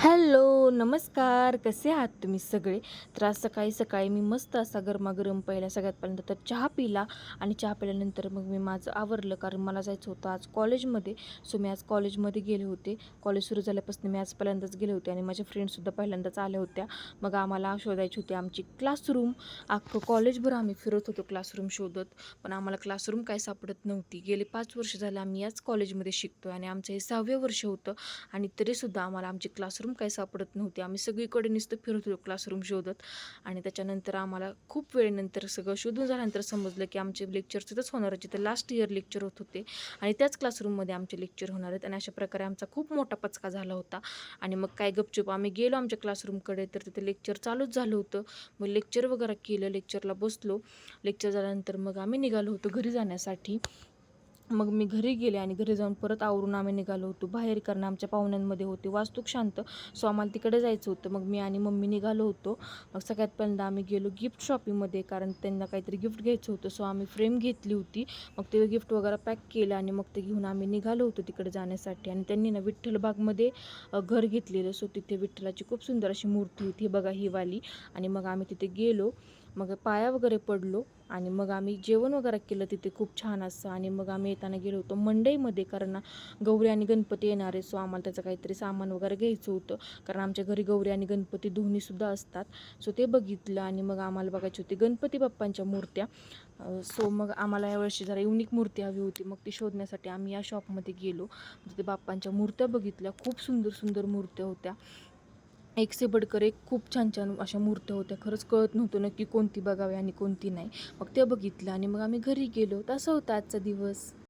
Hello, नमस्कार. कसे आहात तुम्ही सगळे? तर आज सकाळी सकाळी मी मस्त असा गरमागरम पहिला सगळ्यात पहिल्यांदा तर चहा पिला आणि चहा पिल्यानंतर मग मी माझं आवरलं कारण मला जायचं होतं आज कॉलेजमध्ये. सो मी आज कॉलेजमध्ये गेले होते. कॉलेज सुरू झाल्यापासून मी आज पहिल्यांदाच गेले होते आणि माझ्या फ्रेंड्ससुद्धा पहिल्यांदाच आल्या होत्या. मग आम्हाला शोधायची होती आमची क्लासरूम. अख्खं कॉलेजभर आम्ही फिरत होतो क्लासरूम शोधत, पण आम्हाला क्लासरूम काय सापडत नव्हती. गेले 5 वर्ष झाले आम्ही याच कॉलेजमध्ये शिकतो आणि आमचं हे 6वे वर्ष होतं आणि तरीसुद्धा आम्हाला आमची क्लासरूम काही सापडत नव्हती. आम्ही सगळीकडे नुसतं फिरत होतो क्लासरूम शोधत आणि त्याच्यानंतर आम्हाला खूप वेळेनंतर सगळं शोधून झाल्यानंतर समजलं की आमचे लेक्चर तिथंच होणार आहे, जिथं लास्ट इयर लेक्चर होत होते आणि त्याच क्लासरूममध्ये आमचे लेक्चर होणार आहेत आणि अशा प्रकारे आमचा खूप मोठा पचका झाला होता. आणि मग काय गपचूप आम्ही गेलो आमच्या क्लासरूमकडे, तर तिथे लेक्चर चालूच झालं होतं. मग लेक्चर वगैरे केलं, लेक्चरला बसलो. लेक्चर झाल्यानंतर मग आम्ही निघालो होतो घरी जाण्यासाठी. मग मी घरी गेले आणि घरी जाऊन परत आवरून आम्ही निघालो होतो बाहेर, कारण आमच्या पाहुण्यांमध्ये होते वास्तूक शांत. सो आम्हाला तिकडे जायचं होतं. मग मी आणि मम्मी निघालो होतो. मग सगळ्यात पहिल्यांदा आम्ही गेलो गिफ्ट शॉपिंगमध्ये, कारण त्यांना काहीतरी गिफ्ट घ्यायचं होतं. सो आम्ही फ्रेम घेतली होती. मग ते गिफ्ट वगैरे पॅक केलं आणि मग ते घेऊन आम्ही निघालो होतो तिकडे जाण्यासाठी. आणि त्यांनी ना विठ्ठलबागमध्ये घर घेतलेलं. सो तिथे विठ्ठलाची खूप सुंदर अशी मूर्ती होती, बघा ही वाली. आणि मग आम्ही तिथे गेलो, मग पाया वगैरे पडलो आणि मग आम्ही जेवण वगैरे केलं तिथे खूप छान असं. आणि मग आम्ही येताना गेलो होतो मंडईमध्ये, कारण गौरी आणि गणपती येणार आहे. सो आम्हाला त्याचं काहीतरी सामान वगैरे घ्यायचं होतं, कारण आमच्या घरी गौरी आणि गणपती दोन्हीसुद्धा असतात. सो ते बघितलं आणि मग आम्हाला बघायची होती गणपती बाप्पांच्या मूर्त्या. सो मग आम्हाला यावर्षी जरा युनिक मूर्ती हवी होती. मग ती शोधण्यासाठी आम्ही या शॉपमध्ये गेलो. तिथे बाप्पांच्या मूर्त्या बघितल्या, खूप सुंदर सुंदर मूर्त्या होत्या. एक से बडकर एक खूप छान छान अशा मूर्त्या होत्या. खरंच कळत नव्हतं नक्की कोणती बघावी आणि कोणती नाही. मग ते बघितलं आणि मग आम्ही घरी गेलो. तसा होता आजचा दिवस.